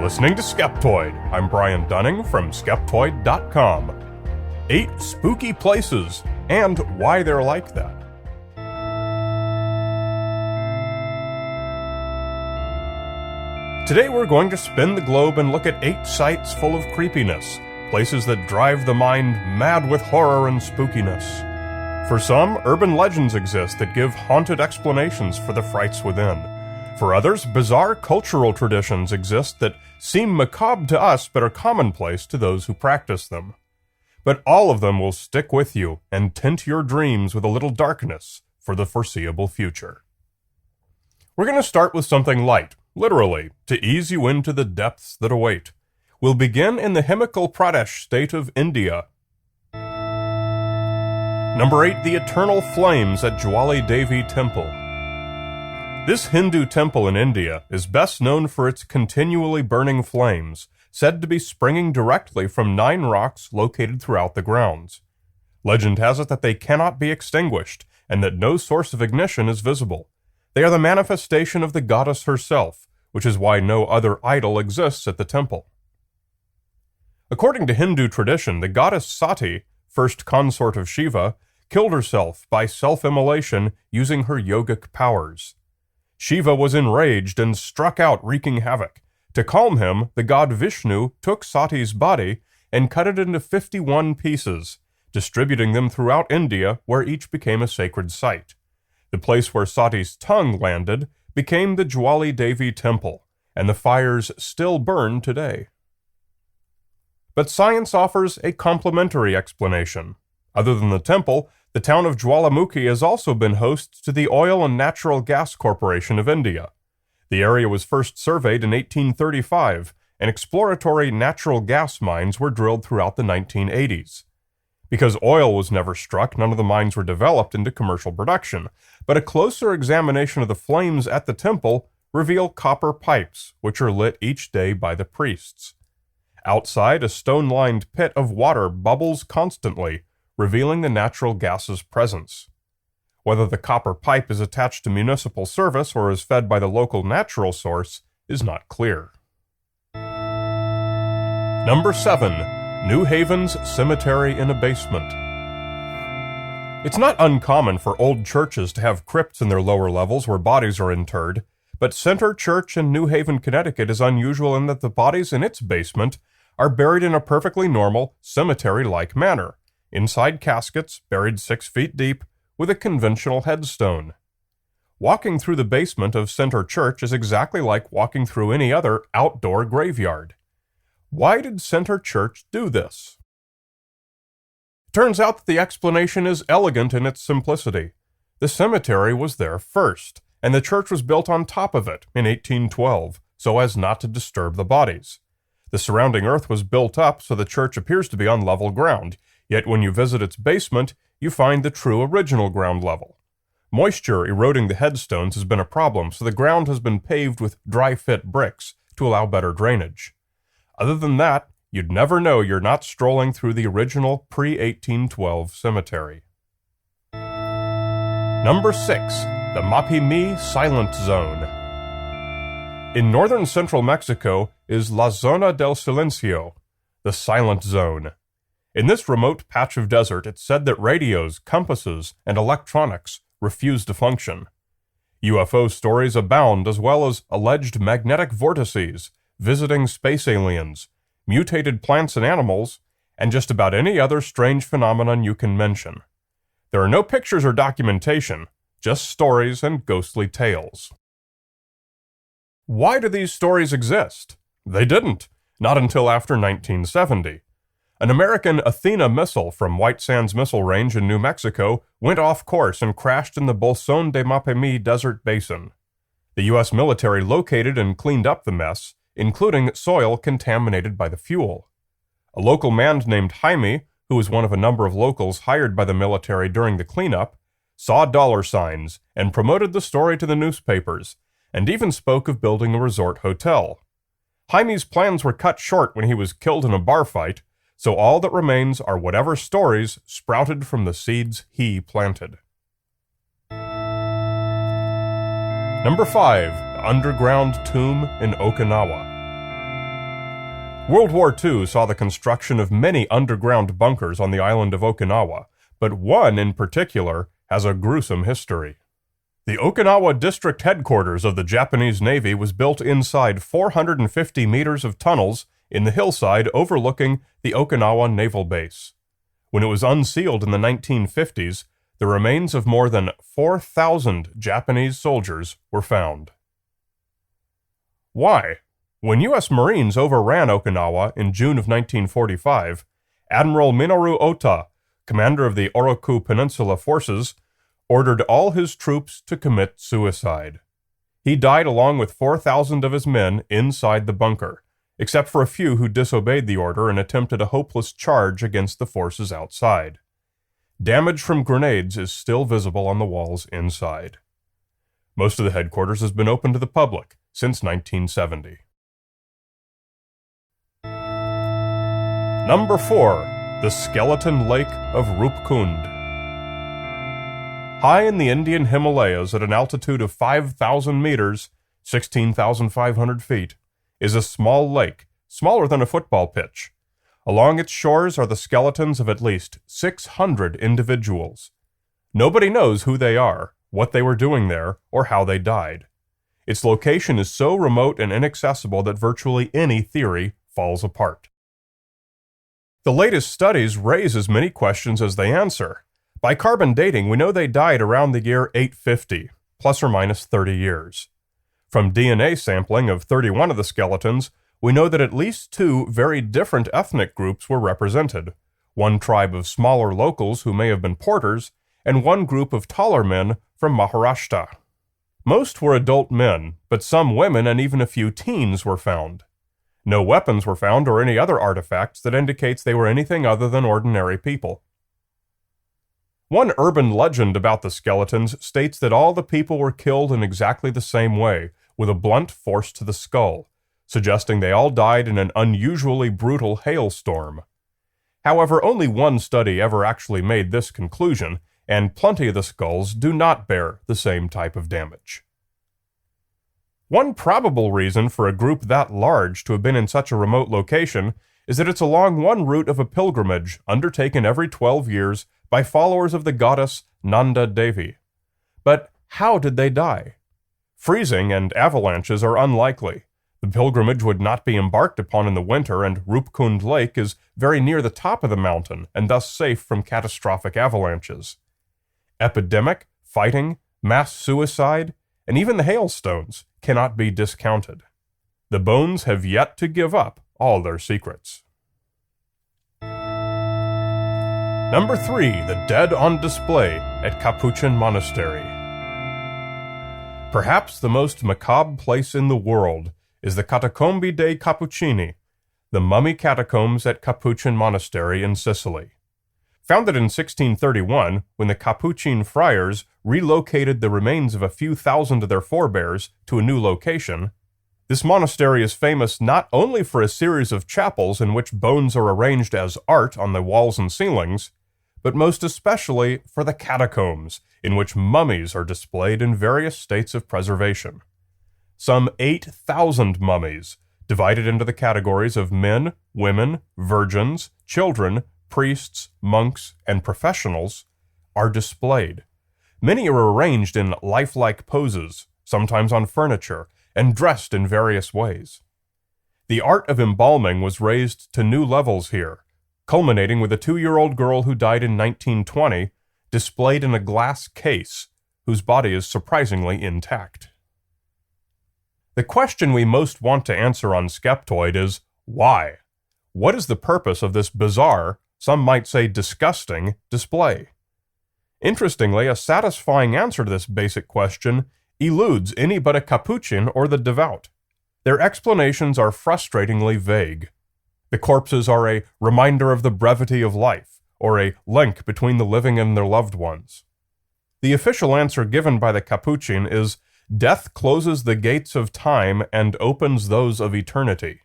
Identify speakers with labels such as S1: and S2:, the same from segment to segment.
S1: listening to Skeptoid. I'm Brian Dunning from Skeptoid.com. 8 spooky places and why they're like that. Today we're going to spin the globe and look at 8 sites full of creepiness, places that drive the mind mad with horror and spookiness. For some, urban legends exist that give haunted explanations for the frights within. For others, bizarre cultural traditions exist that seem macabre to us but are commonplace to those who practice them. But all of them will stick with you and tint your dreams with a little darkness for the foreseeable future. We're going to start with something light, literally, to ease you into the depths that await. We'll begin in the Himachal Pradesh state of India. Number 8, the Eternal Flames at Jwali Devi Temple. This Hindu temple in India is best known for its continually burning flames, said to be springing directly from 9 rocks located throughout the grounds. Legend has it that they cannot be extinguished, and that no source of ignition is visible. They are the manifestation of the goddess herself, which is why no other idol exists at the temple. According to Hindu tradition, the goddess Sati, first consort of Shiva, killed herself by self-immolation using her yogic powers. Shiva was enraged and struck out, wreaking havoc. To calm him, the god Vishnu took Sati's body and cut it into 51 pieces, distributing them throughout India, where each became a sacred site. The place where Sati's tongue landed became the Jwali Devi Temple, and the fires still burn today. But science offers a complementary explanation. Other than the temple, the town of Jwalamukhi has also been host to the Oil and Natural Gas Corporation of India. The area was first surveyed in 1835, and exploratory natural gas mines were drilled throughout the 1980s. Because oil was never struck, none of the mines were developed into commercial production, but a closer examination of the flames at the temple reveal copper pipes, which are lit each day by the priests. Outside, a stone-lined pit of water bubbles constantly, revealing the natural gas's presence. Whether the copper pipe is attached to municipal service or is fed by the local natural source is not clear. Number 7. New Haven's Cemetery in a Basement. It's not uncommon for old churches to have crypts in their lower levels where bodies are interred, but Center Church in New Haven, Connecticut is unusual in that the bodies in its basement are buried in a perfectly normal, cemetery-like manner, inside caskets buried 6 feet deep with a conventional headstone. Walking through the basement of Center Church is exactly like walking through any other outdoor graveyard. Why did Center Church do this? Turns out that the explanation is elegant in its simplicity. The cemetery was there first, and the church was built on top of it in 1812, so as not to disturb the bodies. The surrounding earth was built up so the church appears to be on level ground, yet when you visit its basement, you find the true original ground level. Moisture eroding the headstones has been a problem, so the ground has been paved with dry-fit bricks to allow better drainage. Other than that, you'd never know you're not strolling through the original pre-1812 cemetery. Number 6. The Mapimi Silent Zone. In northern central Mexico is La Zona del Silencio, the Silent Zone. In this remote patch of desert, it's said that radios, compasses, and electronics refuse to function. UFO stories abound, as well as alleged magnetic vortices, visiting space aliens, mutated plants and animals, and just about any other strange phenomenon you can mention. There are no pictures or documentation, just stories and ghostly tales. Why do these stories exist? They didn't, not until after 1970. An American Athena missile from White Sands Missile Range in New Mexico went off course and crashed in the Bolson de Mapimi Desert Basin. The U.S. military located and cleaned up the mess, including soil contaminated by the fuel. A local man named Jaime, who was one of a number of locals hired by the military during the cleanup, saw dollar signs and promoted the story to the newspapers, and even spoke of building a resort hotel. Jaime's plans were cut short when he was killed in a bar fight, so all that remains are whatever stories sprouted from the seeds he planted. Number 5. The Underground Tomb in Okinawa. World War II saw the construction of many underground bunkers on the island of Okinawa, but one in particular has a gruesome history. The Okinawa District Headquarters of the Japanese Navy was built inside 450 meters of tunnels in the hillside overlooking the Okinawa Naval Base. When it was unsealed in the 1950s, the remains of more than 4,000 Japanese soldiers were found. Why? When U.S. Marines overran Okinawa in June of 1945, Admiral Minoru Ota, commander of the Oroku Peninsula forces, ordered all his troops to commit suicide. He died along with 4,000 of his men inside the bunker, except for a few who disobeyed the order and attempted a hopeless charge against the forces outside. Damage from grenades is still visible on the walls inside. Most of the headquarters has been open to the public since 1970. Number 4. The Skeleton Lake of Rupkund. High in the Indian Himalayas at an altitude of 5,000 meters, 16,500 feet, is a small lake, smaller than a football pitch. Along its shores are the skeletons of at least 600 individuals. Nobody knows who they are, what they were doing there, or how they died. Its location is so remote and inaccessible that virtually any theory falls apart. The latest studies raise as many questions as they answer. By carbon dating, we know they died around the year 850, plus or minus 30 years. From DNA sampling of 31 of the skeletons, we know that at least 2 very different ethnic groups were represented, one tribe of smaller locals who may have been porters, and one group of taller men from Maharashtra. Most were adult men, but some women and even a few teens were found. No weapons were found or any other artifacts that indicates they were anything other than ordinary people. One urban legend about the skeletons states that all the people were killed in exactly the same way, with a blunt force to the skull, suggesting they all died in an unusually brutal hailstorm. However, only one study ever actually made this conclusion, and plenty of the skulls do not bear the same type of damage. One probable reason for a group that large to have been in such a remote location is that it's along one route of a pilgrimage undertaken every 12 years by followers of the goddess Nanda Devi. But how did they die? Freezing and avalanches are unlikely. The pilgrimage would not be embarked upon in the winter, and Rupkund Lake is very near the top of the mountain and thus safe from catastrophic avalanches. Epidemic, fighting, mass suicide, and even the hailstones cannot be discounted. The bones have yet to give up all their secrets. Number 3. The Dead on Display at Capuchin Monastery. Perhaps the most macabre place in the world is the Catacombi dei Cappuccini, the mummy catacombs at Capuchin Monastery in Sicily. Founded in 1631, when the Capuchin friars relocated the remains of a few thousand of their forebears to a new location, this monastery is famous not only for a series of chapels in which bones are arranged as art on the walls and ceilings, but most especially for the catacombs, in which mummies are displayed in various states of preservation. Some 8,000 mummies, divided into the categories of men, women, virgins, children, priests, monks, and professionals, are displayed. Many are arranged in lifelike poses, sometimes on furniture, and dressed in various ways. The art of embalming was raised to new levels here, culminating with a 2-year-old girl who died in 1920, displayed in a glass case, whose body is surprisingly intact. The question we most want to answer on Skeptoid is, why? What is the purpose of this bizarre, some might say disgusting, display? Interestingly, a satisfying answer to this basic question eludes any but a Capuchin or the devout. Their explanations are frustratingly vague. The corpses are a reminder of the brevity of life, or a link between the living and their loved ones. The official answer given by the Capuchin is, death closes the gates of time and opens those of eternity.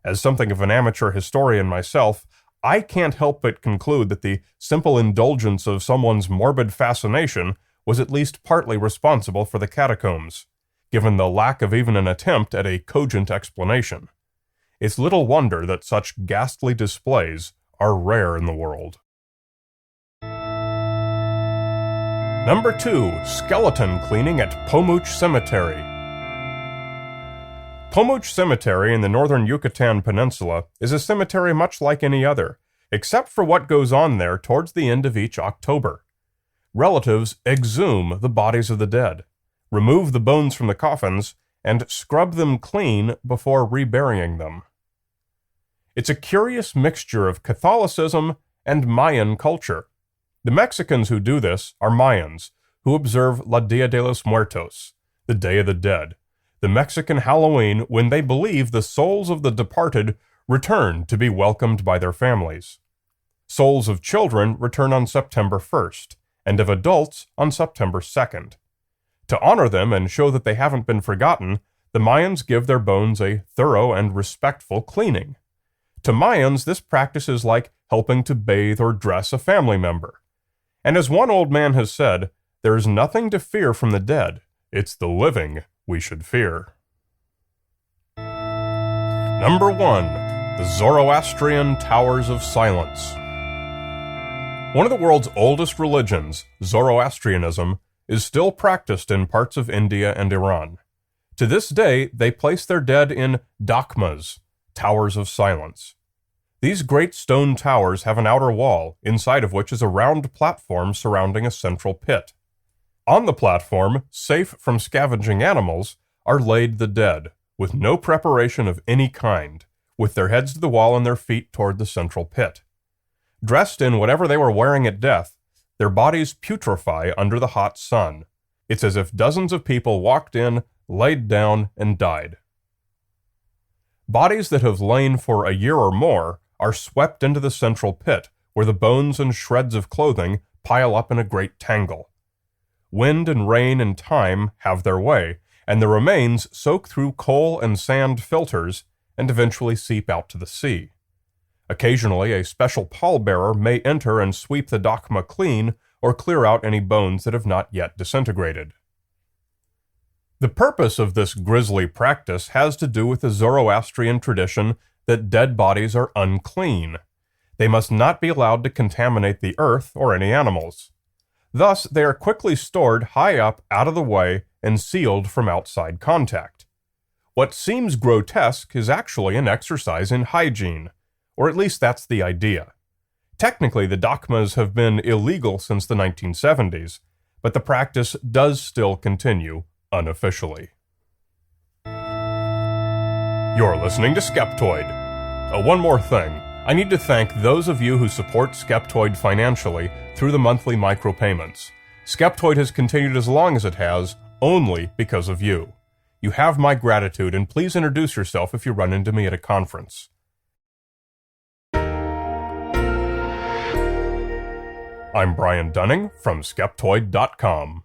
S1: As something of an amateur historian myself, I can't help but conclude that the simple indulgence of someone's morbid fascination was at least partly responsible for the catacombs, given the lack of even an attempt at a cogent explanation. It's little wonder that such ghastly displays are rare in the world. Number 2. Skeleton cleaning at Pomuch Cemetery. Pomuch Cemetery in the northern Yucatan Peninsula is a cemetery much like any other, except for what goes on there towards the end of each October. Relatives exhume the bodies of the dead, remove the bones from the coffins, and scrub them clean before reburying them. It's a curious mixture of Catholicism and Mayan culture. The Mexicans who do this are Mayans, who observe La Dia de los Muertos, the Day of the Dead, the Mexican Halloween when they believe the souls of the departed return to be welcomed by their families. Souls of children return on September 1st, and of adults on September 2nd. To honor them and show that they haven't been forgotten, the Mayans give their bones a thorough and respectful cleaning. To Mayans, this practice is like helping to bathe or dress a family member. And as one old man has said, there is nothing to fear from the dead. It's the living we should fear. Number 1. The Zoroastrian Towers of Silence. One of the world's oldest religions, Zoroastrianism, is still practiced in parts of India and Iran. To this day, they place their dead in dakmas, towers of silence. These great stone towers have an outer wall, inside of which is a round platform surrounding a central pit. On the platform, safe from scavenging animals, are laid the dead, with no preparation of any kind, with their heads to the wall and their feet toward the central pit. Dressed in whatever they were wearing at death, their bodies putrefy under the hot sun. It's as if dozens of people walked in, laid down, and died. Bodies that have lain for a year or more are swept into the central pit, where the bones and shreds of clothing pile up in a great tangle. Wind and rain and time have their way, and the remains soak through coal and sand filters and eventually seep out to the sea. Occasionally, a special pallbearer may enter and sweep the dakma clean or clear out any bones that have not yet disintegrated. The purpose of this grisly practice has to do with the Zoroastrian tradition that dead bodies are unclean. They must not be allowed to contaminate the earth or any animals. Thus, they are quickly stored high up out of the way and sealed from outside contact. What seems grotesque is actually an exercise in hygiene, or at least that's the idea. Technically, the dakmas have been illegal since the 1970s, but the practice does still continue unofficially. You're listening to Skeptoid. One more thing. I need to thank those of you who support Skeptoid financially through the monthly micropayments. Skeptoid has continued as long as it has, only because of you. You have my gratitude, and please introduce yourself if you run into me at a conference. I'm Brian Dunning from Skeptoid.com.